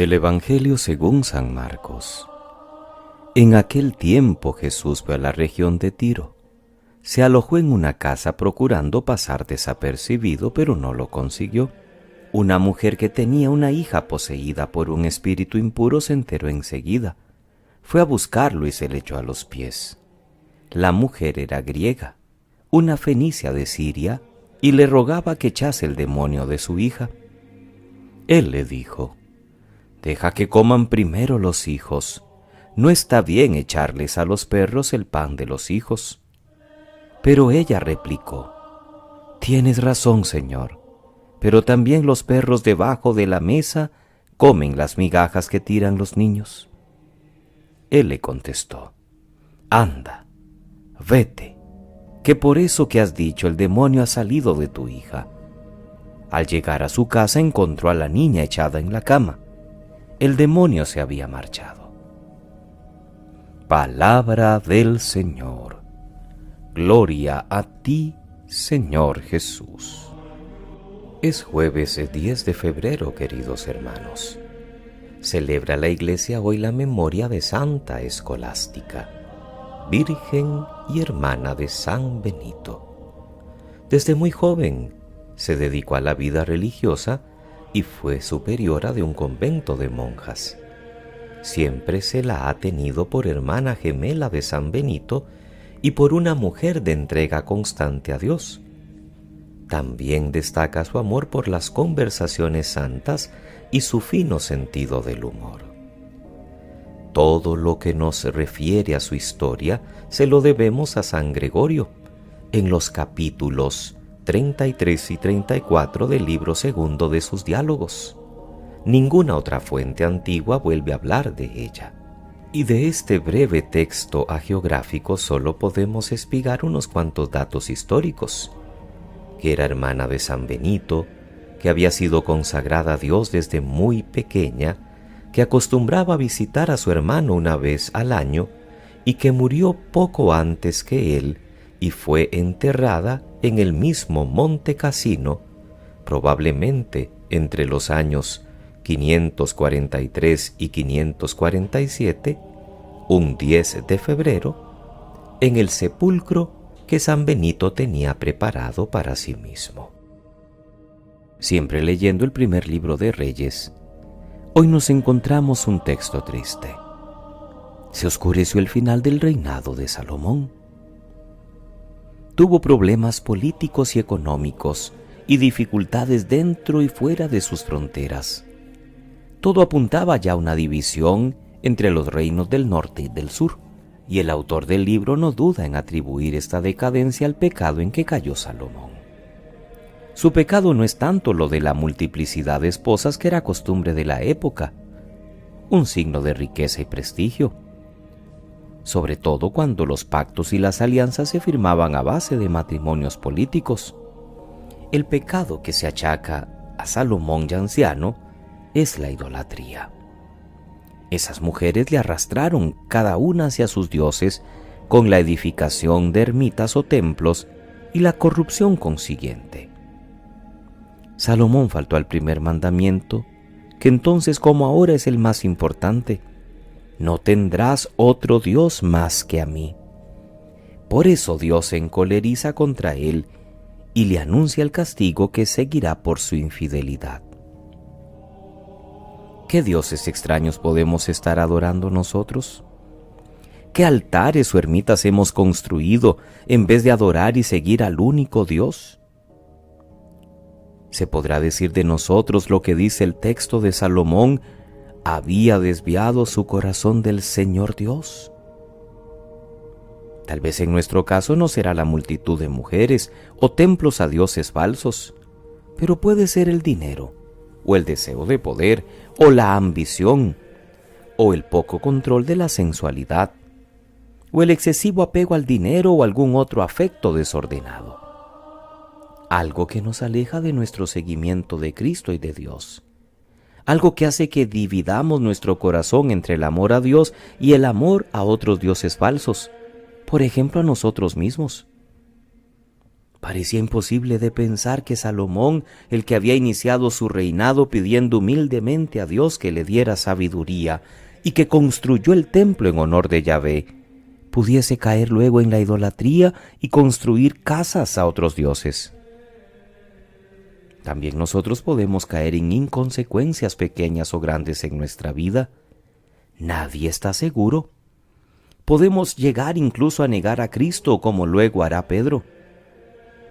Del Evangelio según San Marcos. En aquel tiempo Jesús fue a la región de Tiro. Se alojó en una casa procurando pasar desapercibido, pero no lo consiguió. Una mujer que tenía una hija poseída por un espíritu impuro se enteró enseguida. Fue a buscarlo y se le echó a los pies. La mujer era griega, una fenicia de Siria, y le rogaba que echase el demonio de su hija. Él le dijo: «Deja que coman primero los hijos. No está bien echarles a los perros el pan de los hijos». Pero ella replicó: «Tienes razón, Señor, pero también los perros debajo de la mesa comen las migajas que tiran los niños». Él le contestó: «Anda, vete, que por eso que has dicho el demonio ha salido de tu hija». Al llegar a su casa encontró a la niña echada en la cama. El demonio se había marchado. Palabra del Señor. Gloria a ti, Señor Jesús. Es jueves 10 de febrero, queridos hermanos. Celebra la Iglesia hoy la memoria de Santa Escolástica, Virgen y hermana de San Benito. Desde muy joven se dedicó a la vida religiosa y fue superiora de un convento de monjas. Siempre se la ha tenido por hermana gemela de San Benito y por una mujer de entrega constante a Dios. También destaca su amor por las conversaciones santas y su fino sentido del humor. Todo lo que nos refiere a su historia se lo debemos a San Gregorio, en los capítulos 33 y 34 del libro segundo de sus diálogos. Ninguna otra fuente antigua vuelve a hablar de ella. Y de este breve texto hagiográfico solo podemos espigar unos cuantos datos históricos: que era hermana de San Benito, que había sido consagrada a Dios desde muy pequeña, que acostumbraba a visitar a su hermano una vez al año y que murió poco antes que él y fue enterrada en el mismo Monte Cassino, probablemente entre los años 543 y 547, un 10 de febrero, en el sepulcro que San Benito tenía preparado para sí mismo. Siempre leyendo el primer libro de Reyes, hoy nos encontramos un texto triste. Se oscureció el final del reinado de Salomón. Tuvo problemas políticos y económicos y dificultades dentro y fuera de sus fronteras. Todo apuntaba ya a una división entre los reinos del norte y del sur, y el autor del libro no duda en atribuir esta decadencia al pecado en que cayó Salomón. Su pecado no es tanto lo de la multiplicidad de esposas, que era costumbre de la época, un signo de riqueza y prestigio, sobre todo cuando los pactos y las alianzas se firmaban a base de matrimonios políticos. El pecado que se achaca a Salomón ya anciano es la idolatría. Esas mujeres le arrastraron cada una hacia sus dioses con la edificación de ermitas o templos y la corrupción consiguiente. Salomón faltó al primer mandamiento, que entonces como ahora es el más importante: no tendrás otro Dios más que a mí. Por eso Dios se encoleriza contra él y le anuncia el castigo que seguirá por su infidelidad. ¿Qué dioses extraños podemos estar adorando nosotros? ¿Qué altares o ermitas hemos construido en vez de adorar y seguir al único Dios? ¿Se podrá decir de nosotros lo que dice el texto de Salomón: había desviado su corazón del Señor Dios? Tal vez en nuestro caso no será la multitud de mujeres o templos a dioses falsos, pero puede ser el dinero, o el deseo de poder, o la ambición, o el poco control de la sensualidad, o el excesivo apego al dinero o algún otro afecto desordenado. Algo que nos aleja de nuestro seguimiento de Cristo y de Dios. Algo que hace que dividamos nuestro corazón entre el amor a Dios y el amor a otros dioses falsos, por ejemplo a nosotros mismos. Parecía imposible de pensar que Salomón, el que había iniciado su reinado pidiendo humildemente a Dios que le diera sabiduría y que construyó el templo en honor de Yahvé, pudiese caer luego en la idolatría y construir casas a otros dioses. También nosotros podemos caer en inconsecuencias pequeñas o grandes en nuestra vida. Nadie está seguro. Podemos llegar incluso a negar a Cristo, como luego hará Pedro.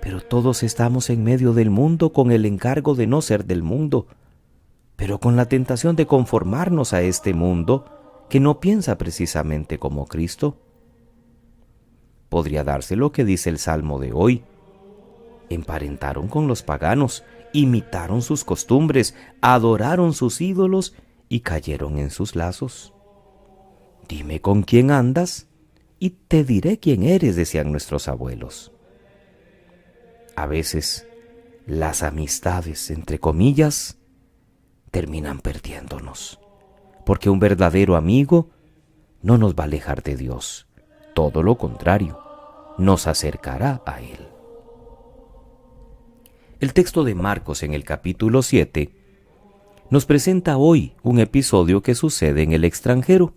Pero todos estamos en medio del mundo con el encargo de no ser del mundo, pero con la tentación de conformarnos a este mundo que no piensa precisamente como Cristo. Podría darse lo que dice el Salmo de hoy. Emparentaron con los paganos, imitaron sus costumbres, adoraron sus ídolos y cayeron en sus lazos. Dime con quién andas y te diré quién eres, decían nuestros abuelos. A veces, las amistades, entre comillas, terminan perdiéndonos, porque un verdadero amigo no nos va a alejar de Dios. Todo lo contrario, nos acercará a Él. El texto de Marcos en el capítulo 7 nos presenta hoy un episodio que sucede en el extranjero,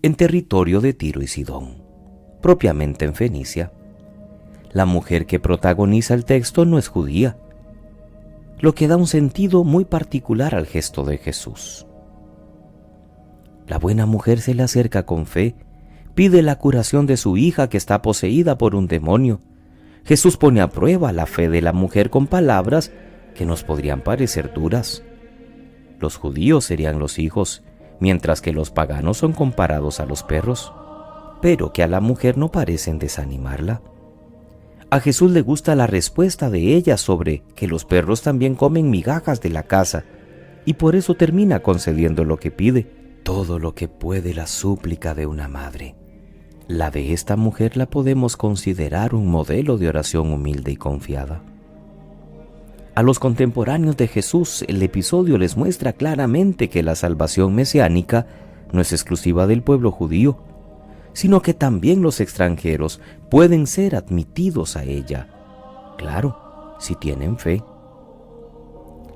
en territorio de Tiro y Sidón, propiamente en Fenicia. La mujer que protagoniza el texto no es judía, lo que da un sentido muy particular al gesto de Jesús. La buena mujer se le acerca con fe, pide la curación de su hija que está poseída por un demonio. Jesús pone a prueba la fe de la mujer con palabras que nos podrían parecer duras. Los judíos serían los hijos, mientras que los paganos son comparados a los perros, pero que a la mujer no parecen desanimarla. A Jesús le gusta la respuesta de ella sobre que los perros también comen migajas de la casa, y por eso termina concediendo lo que pide, todo lo que puede la súplica de una madre. La de esta mujer la podemos considerar un modelo de oración humilde y confiada. A los contemporáneos de Jesús, el episodio les muestra claramente que la salvación mesiánica no es exclusiva del pueblo judío, sino que también los extranjeros pueden ser admitidos a ella. Claro, si tienen fe.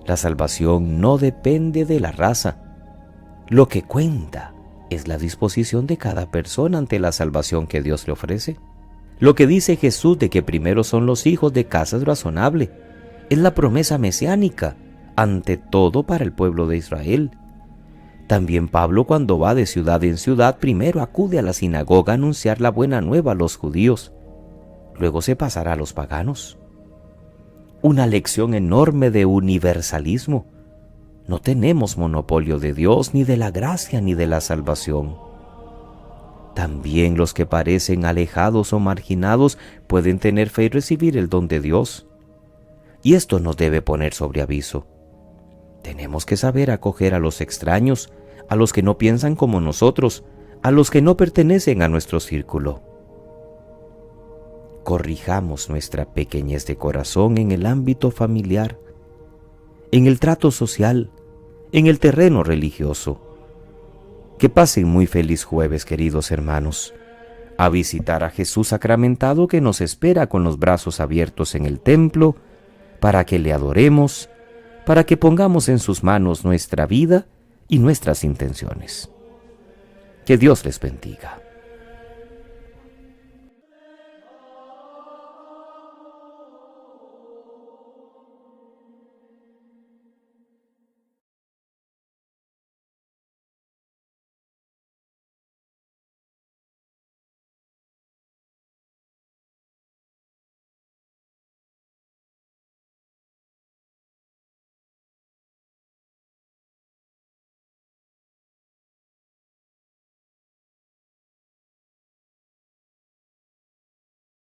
La salvación no depende de la raza. Lo que cuenta es la disposición de cada persona ante la salvación que Dios le ofrece. Lo que dice Jesús de que primero son los hijos de casa es razonable. Es la promesa mesiánica, ante todo para el pueblo de Israel. También Pablo, cuando va de ciudad en ciudad, primero acude a la sinagoga a anunciar la buena nueva a los judíos. Luego se pasará a los paganos. Una lección enorme de universalismo. No tenemos monopolio de Dios, ni de la gracia, ni de la salvación. También los que parecen alejados o marginados pueden tener fe y recibir el don de Dios. Y esto nos debe poner sobre aviso. Tenemos que saber acoger a los extraños, a los que no piensan como nosotros, a los que no pertenecen a nuestro círculo. Corrijamos nuestra pequeñez de corazón en el ámbito familiar, en el trato social, en el terreno religioso. Que pasen muy feliz jueves, queridos hermanos, a visitar a Jesús sacramentado que nos espera con los brazos abiertos en el templo, para que le adoremos, para que pongamos en sus manos nuestra vida y nuestras intenciones. Que Dios les bendiga.